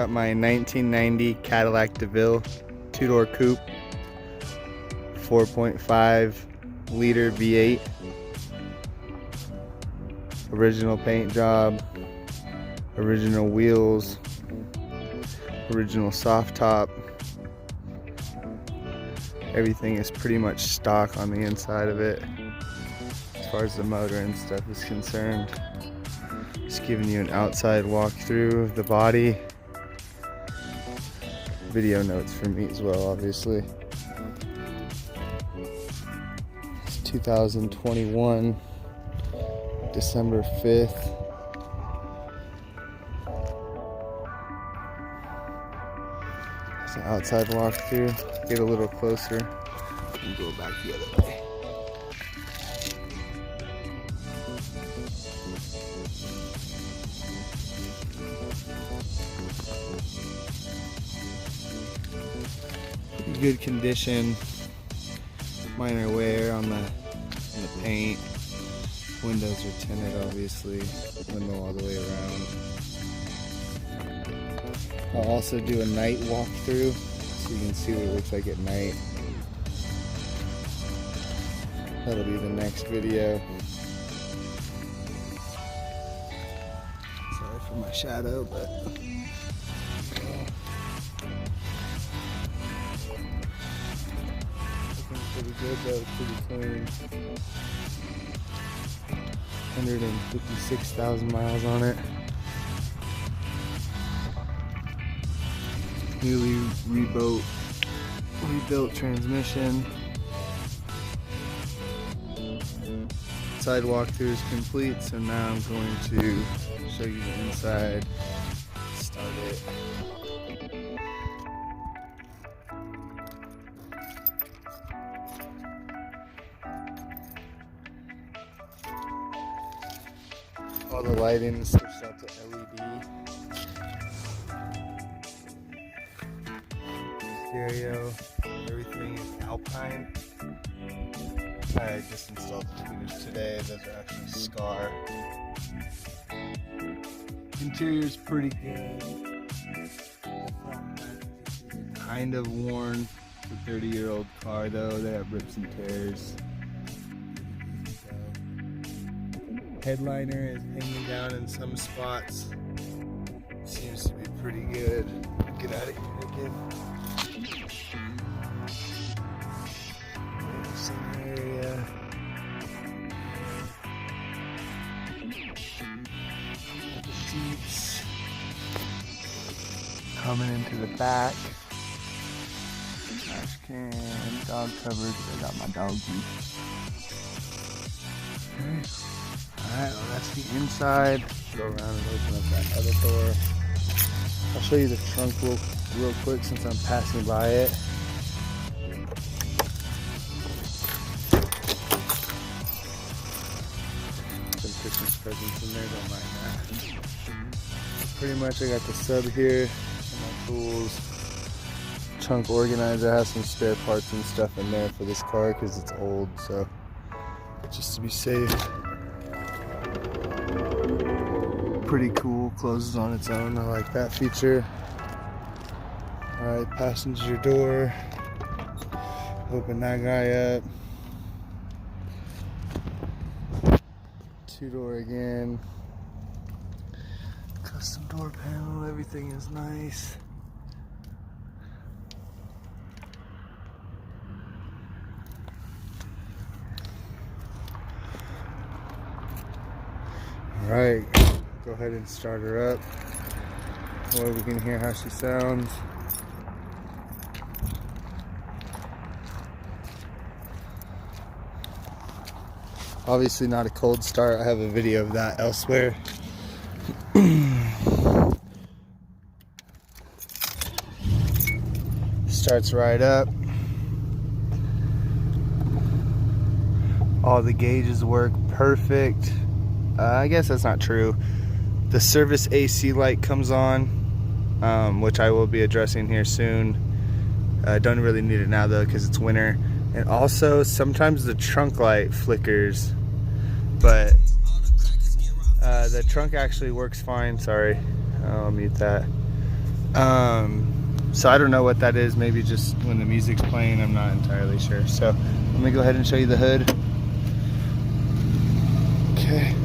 got my 1990 Cadillac DeVille 2-door coupe, 4.5 liter V8, original paint job, original wheels, original soft top. Everything is pretty much stock on the inside of it as far as the motor and stuff is concerned. Just giving you an outside walkthrough of the body. Video notes for me as well, obviously. It's 2021, December 5th. It's an outside walkthrough. Get a little closer and go back the other way. Good condition, minor wear on the paint. Windows are tinted, obviously. Window all the way around. I'll also do a night walkthrough so you can see what it looks like at night. That'll be the next video. Sorry for my shadow, but pretty good though, pretty clean. 156,000 miles on it. Newly rebuilt transmission. Side walkthrough is complete, so now I'm going to show you the inside. Start it. All the lighting is switched out to LED. Stereo, everything is Alpine. I just installed the tweeters today. Those are actually Skar. Interior's pretty good. Kind of worn. It's a 30-year-old car though. They have rips and tears. Headliner is hanging down in some spots. Seems to be pretty good. Get out of here again. There's some area. The seats coming into the back. Trash can, dog cupboard. I got my doggy. Okay. Alright, well that's the inside. Go around and open up that other door. I'll show you the trunk real quick since I'm passing by it. Some Christmas presents in there, don't mind that. Pretty much I got the sub here, and my tools. Trunk organizer has some spare parts and stuff in there for this car because it's old, so just to be safe. Pretty cool, closes on its own. I like that feature. Alright, passenger door. Open that guy up. 2-door again. Custom door panel, everything is nice. Alright. Go ahead and start her up. That way we can hear how she sounds. Obviously not a cold start. I have a video of that elsewhere. Starts right up. All the gauges work perfect. I guess that's not true. The service AC light comes on, which I will be addressing here soon. Don't really need it now though because it's winter. And also sometimes the trunk light flickers, but the trunk actually works fine. Sorry, I'll mute that. So I don't know what that is. Maybe just when the music's playing, I'm not entirely sure. So let me go ahead and show you the hood. Okay.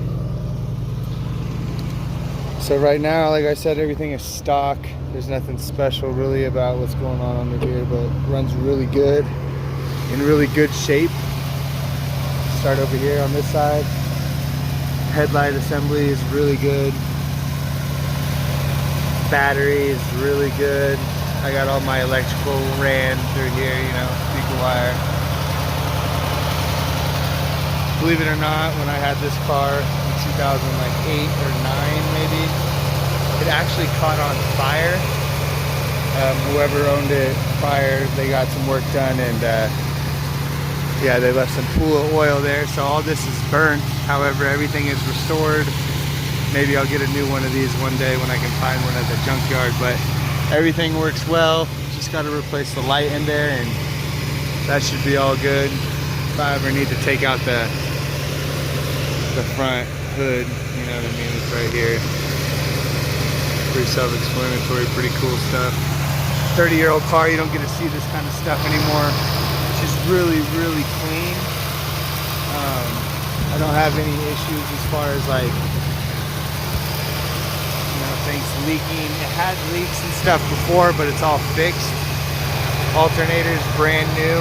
So right now, like I said, everything is stock. There's nothing special really about what's going on under here, but it runs really good, in really good shape. Start over here on this side. Headlight assembly is really good. Battery is really good. I got all my electrical ran through here, you know, speaker wire. Believe it or not, when I had this car in 2008 or 9 maybe, it actually caught on fire. Whoever owned it prior, they got some work done, and yeah, they left some pool of oil there, so all this is burnt. However, everything is restored. Maybe I'll get a new one of these one day when I can find one at the junkyard, but everything works well. Just got to replace the light in there, and that should be all good. If I ever need to take out the front hood, you know what I mean, it's right here. Pretty self-explanatory, pretty cool stuff. 30-year-old car, you don't get to see this kind of stuff anymore. It's just really, really clean. I don't have any issues as far as like, you know, things leaking. It had leaks and stuff before, but it's all fixed. Alternator's brand new.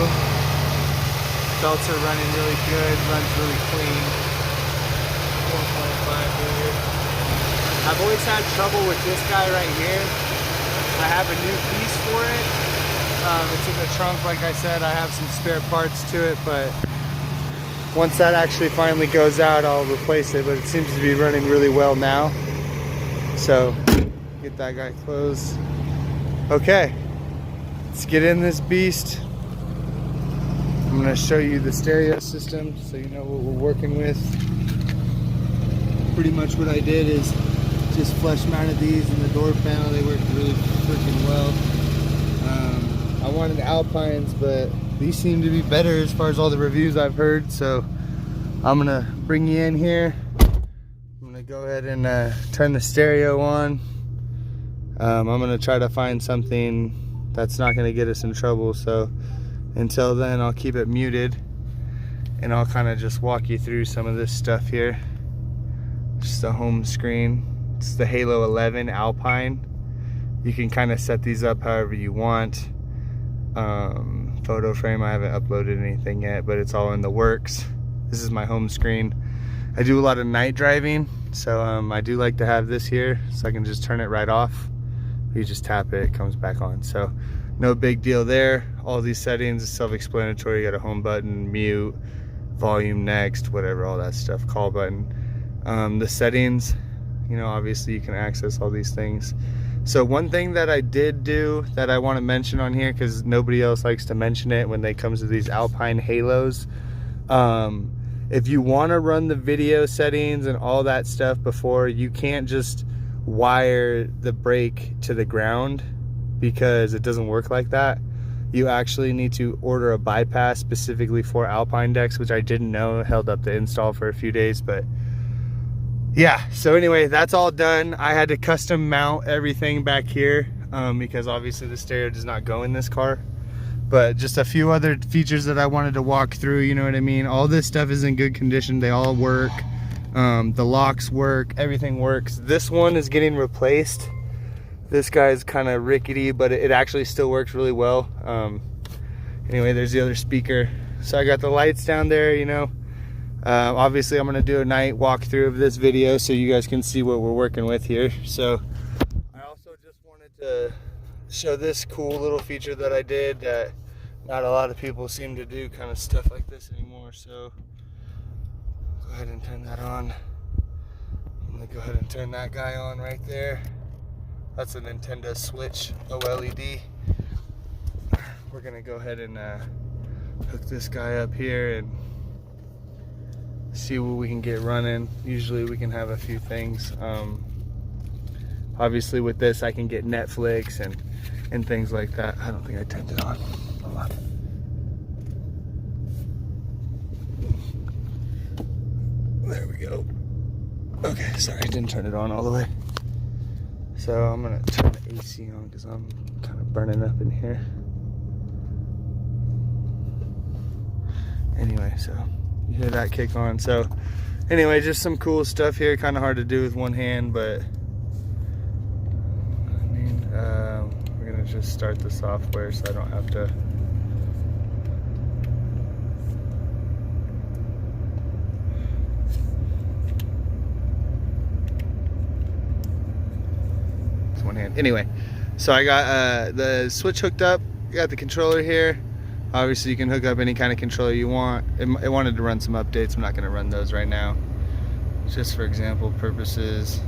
Belts are running really good, runs really clean. 4.5 liter. I've always had trouble with this guy right here. I have a new piece for it. It's in the trunk, like I said. I have some spare parts to it, but once that actually finally goes out, I'll replace it. But it seems to be running really well now. So, get that guy closed. Okay, let's get in this beast. I'm gonna show you the stereo system so you know what we're working with. Pretty much what I did is just flush mounted these in the door panel. They worked really freaking well. I wanted Alpines, but these seem to be better as far as all the reviews I've heard. So I'm gonna bring you in here. I'm gonna go ahead and turn the stereo on. I'm gonna try to find something that's not gonna get us in trouble. So until then, I'll keep it muted, and I'll kind of just walk you through some of this stuff here. Just the home screen. It's the Halo 11 Alpine. You can kind of set these up however you want. Photo frame, I haven't uploaded anything yet, but it's all in the works. This is my home screen. I do a lot of night driving, so I do like to have this here so I can just turn it right off. You just tap it, it comes back on. So no big deal there. All these settings is self-explanatory. You got a home button, mute, volume next, whatever, all that stuff, call button. The settings, you know, obviously you can access all these things. So one thing that I did do that I want to mention on here, because nobody else likes to mention it when they comes to these Alpine Halos, if you want to run the video settings and all that stuff before, you can't just wire the brake to the ground, because it doesn't work like that. You actually need to order a bypass specifically for Alpine decks, which I didn't know held up the install for a few days. But yeah, so anyway, that's all done. I had to custom mount everything back here because obviously the stereo does not go in this car. But just a few other features that I wanted to walk through, you know what I mean? All this stuff is in good condition. They all work. The locks work, everything works. This one is getting replaced. This guy's kind of rickety, but it actually still works really well. Anyway, there's the other speaker. So I got the lights down there, you know. Obviously I'm gonna do a night walkthrough of this video so you guys can see what we're working with here. So I also just wanted to show this cool little feature that I did that not a lot of people seem to do, kind of stuff like this anymore. So go ahead and turn that on. I'm gonna go ahead and turn that guy on right there. That's a Nintendo Switch OLED. We're gonna go ahead and hook this guy up here and see what we can get running. Usually we can have a few things. Obviously with this I can get Netflix and things like that. I don't think I turned it on. Hold on. There we go. Okay, sorry, I didn't turn it on all the way. So I'm gonna turn the AC on because I'm kind of burning up in here. Anyway, so you hear that kick on. So anyway, just some cool stuff here. Kind of hard to do with one hand, but I mean, we're gonna just start the software so I don't have to. It's one hand. Anyway, so I got the switch hooked up. Got the controller here. Obviously, you can hook up any kind of controller you want. It wanted to run some updates. I'm not going to run those right now. Just for example purposes.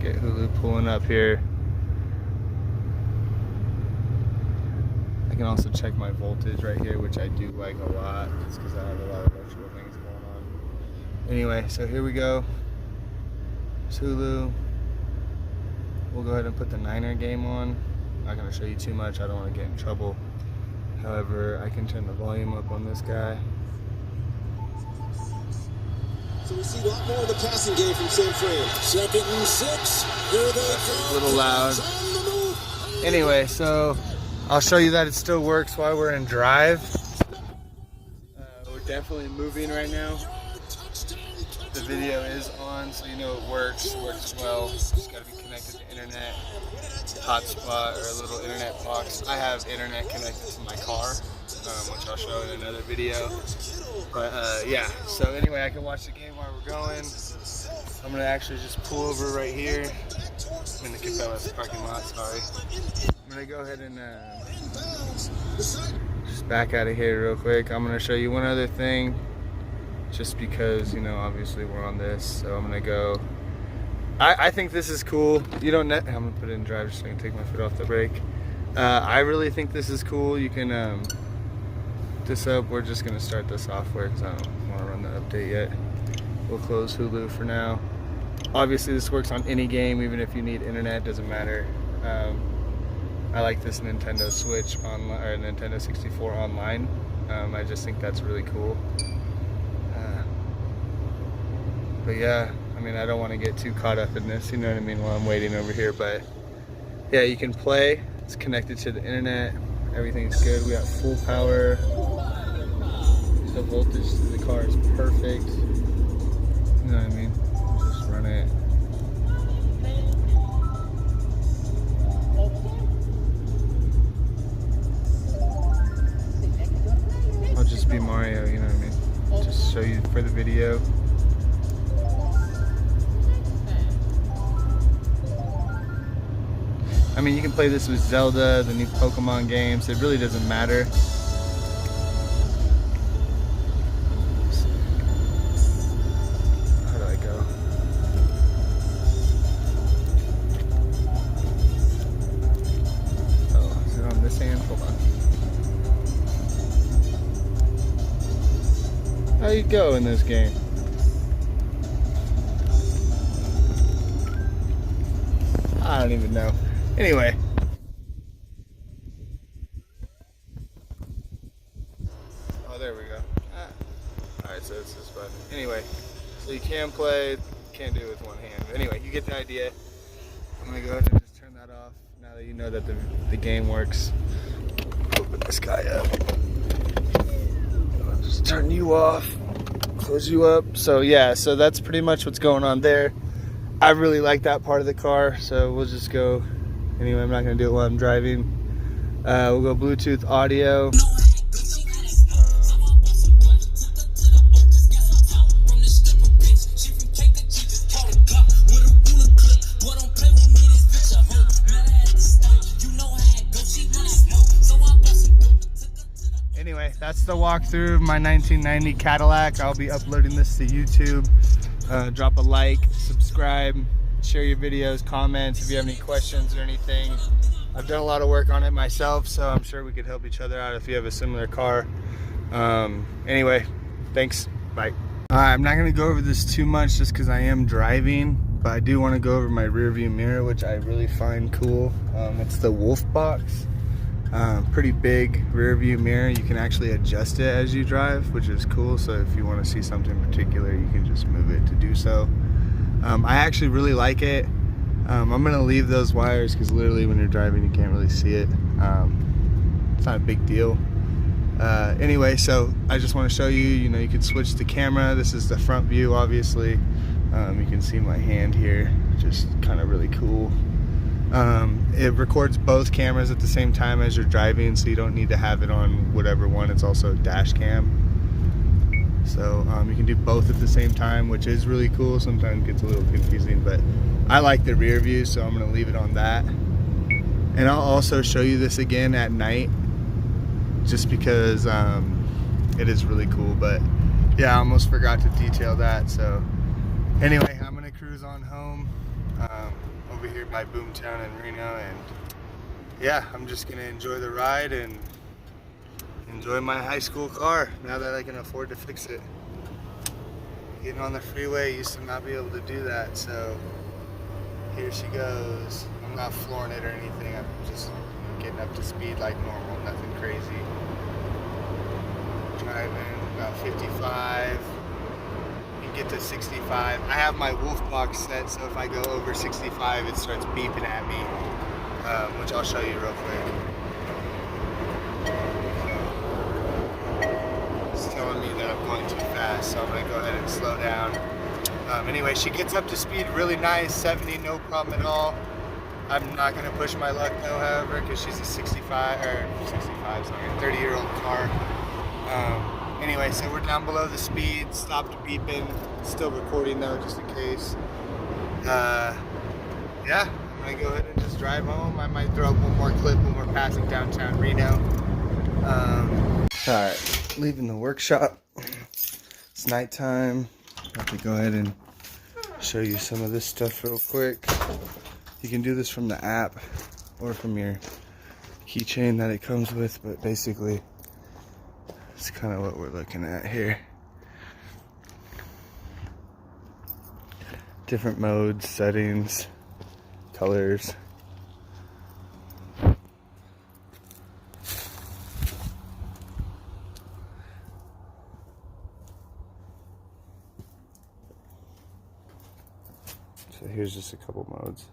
Get Hulu pulling up here. I can also check my voltage right here, which I do like a lot. Just because I have a lot of electrical things going on. Anyway, so here we go. There's Hulu. We'll go ahead and put the Niner game on. I'm not going to show you too much. I don't want to get in trouble. However, I can turn the volume up on this guy. So we see a lot more of the passing game from San Fran. 2nd and 6. Here they come. A little loud. Anyway, so I'll show you that it still works while we're in drive. We're definitely moving right now. The video is on, so you know it works. It works well. Just gotta be connected to internet. Hotspot or a little internet box. I have internet connected to my car, which I'll show in another video. But yeah, so anyway, I can watch the game while we're going. I'm gonna actually just pull over right here. I'm in the Cabela's parking lot, sorry. I'm gonna go ahead and just back out of here real quick. I'm gonna show you one other thing, just because, you know, obviously we're on this, so I'm gonna go. I think this is cool. You don't I'm gonna put it in drive just so I can take my foot off the brake. I really think this is cool. You can this up. We're just gonna start the software because I don't want to run the update yet. We'll close Hulu for now. Obviously this works on any game, even if you need internet, doesn't matter. I like this Nintendo Switch online, or Nintendo 64 online. I just think that's really cool. But yeah, I mean, I don't want to get too caught up in this, you know what I mean, while I'm waiting over here. But yeah, you can play. It's connected to the internet. Everything's good. We got full power. The voltage to the car is perfect. You know what I mean? Just run it. I'll just be Mario, you know what I mean? Just show you for the video. I mean, you can play this with Zelda, the new Pokemon games. It really doesn't matter. How do I go? Oh, is it on this hand? Hold on. How you go in this game? I don't even know. Anyway. Oh, there we go. Alright, so it's this button. Anyway, so you can play, can't do it with one hand. But anyway, you get the idea. I'm going to go ahead and just turn that off now that you know that the game works. Open this guy up. I'll just turn you off, close you up. So yeah, so that's pretty much what's going on there. I really like that part of the car, so we'll just go. Anyway, I'm not going to do it while I'm driving. We'll go Bluetooth audio. Anyway, that's the walkthrough of my 1990 Cadillac. I'll be uploading this to YouTube. Drop a like, subscribe, share your videos, comments if you have any questions or anything. I've done a lot of work on it myself, so I'm sure we could help each other out if you have a similar car. Anyway, thanks, bye. I'm not gonna go over this too much just because I am driving, but I do want to go over my rear view mirror, which I really find cool. It's the Wolf Box. Pretty big rear view mirror. You can actually adjust it as you drive, which is cool. So if you want to see something particular, you can just move it to do so. I actually really like it. I'm gonna leave those wires because literally when you're driving you can't really see it. It's not a big deal. Anyway, so I just want to show you, you can switch the camera. This is the front view, obviously. You can see my hand here, just kind of really cool. It records both cameras at the same time as you're driving, so you don't need to have it on whatever one. It's also a dash cam. So you can do both at the same time, which is really cool. Sometimes it gets a little confusing, but I like the rear view, so I'm going to leave it on that. And I'll also show you this again at night, just because it is really cool. But yeah, I almost forgot to detail that. So anyway, I'm going to cruise on home over here by Boomtown in Reno, and yeah, I'm just going to enjoy the ride and enjoy my high school car now that I can afford to fix it. Getting on the freeway, used to not be able to do that, so here she goes. I'm not flooring it or anything, I'm just getting up to speed like normal, nothing crazy. Driving about 55, you get to 65. I have my wolf box set, so if I go over 65 it starts beeping at me, which I'll show you real quick. Telling me that I'm going too fast, so I'm going to go ahead and slow down. Anyway, she gets up to speed really nice, 70, no problem at all. I'm not going to push my luck though, however, because she's a 30-year-old car. Anyway, so we're down below the speed, stopped beeping, still recording though, just in case. Yeah, I'm going to go ahead and just drive home. I might throw up one more clip when we're passing downtown Reno. Alright, leaving the workshop. It's nighttime. I have to go ahead and show you some of this stuff real quick. You can do this from the app or from your keychain that it comes with, but basically it's kind of what we're looking at here. Different modes, settings, colors. So here's just a couple modes.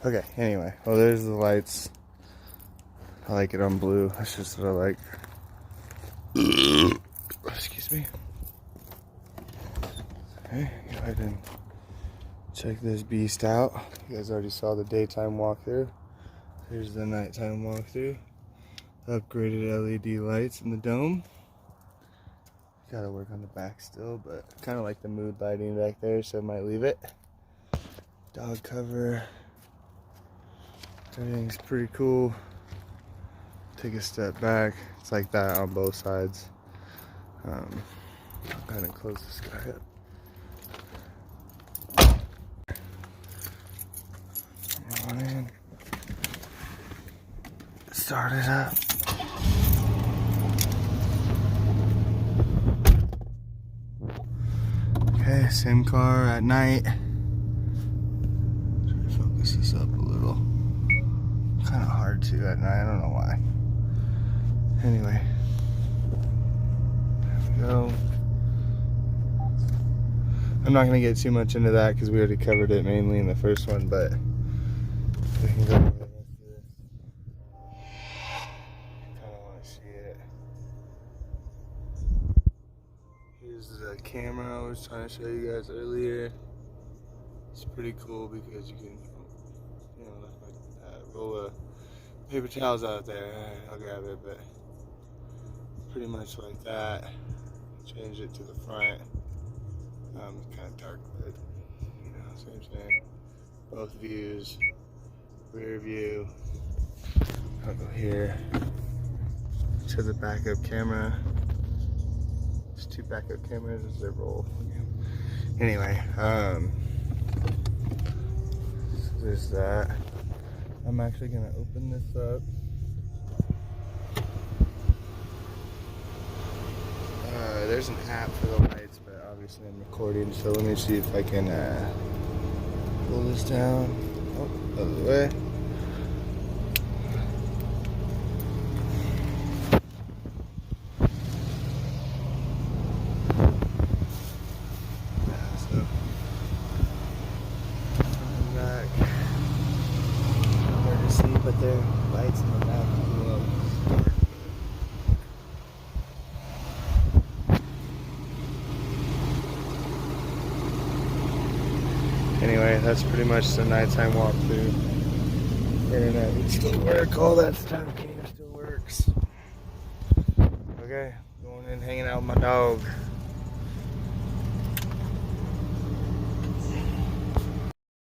Okay, anyway, well there's the lights. I like it on blue, that's just what I like. Excuse me. Okay, go ahead and check this beast out. You guys already saw the daytime walkthrough. Here's the nighttime walkthrough. Upgraded LED lights in the dome. Gotta work on the back still, but kind of like the mood lighting back there, so I might leave it. Dog cover. Everything's pretty cool. Take a step back. It's like that on both sides. I'll go ahead and close this guy up. Come on in. Start it up. Okay, same car at night. Try to focus this up a little. Kind of hard to at night, I don't know why. Anyway, there we go. I'm not going to get too much into that because we already covered it mainly in the first one, but we can go over the rest of this. Kind of want to see it. Here's the camera I was trying to show you guys earlier. It's pretty cool because you can, roll a paper towels out there. I'll grab it, but pretty much like that. Change it to the front. Kind of dark, but same thing. Both views. rear view. I'll go here to the backup camera. There's 2 backup cameras as they roll. Anyway, so there's that. I'm actually gonna open this up. There's an app for the lights, but obviously I'm recording, so let me see if I can pull this down. Oh, other way. So, I'm back. Hard to see, but there are lights in the back as well. Anyway, that's pretty much the nighttime walkthrough. Internet would still work, all that stuff still works. Okay, going in hanging out with my dog.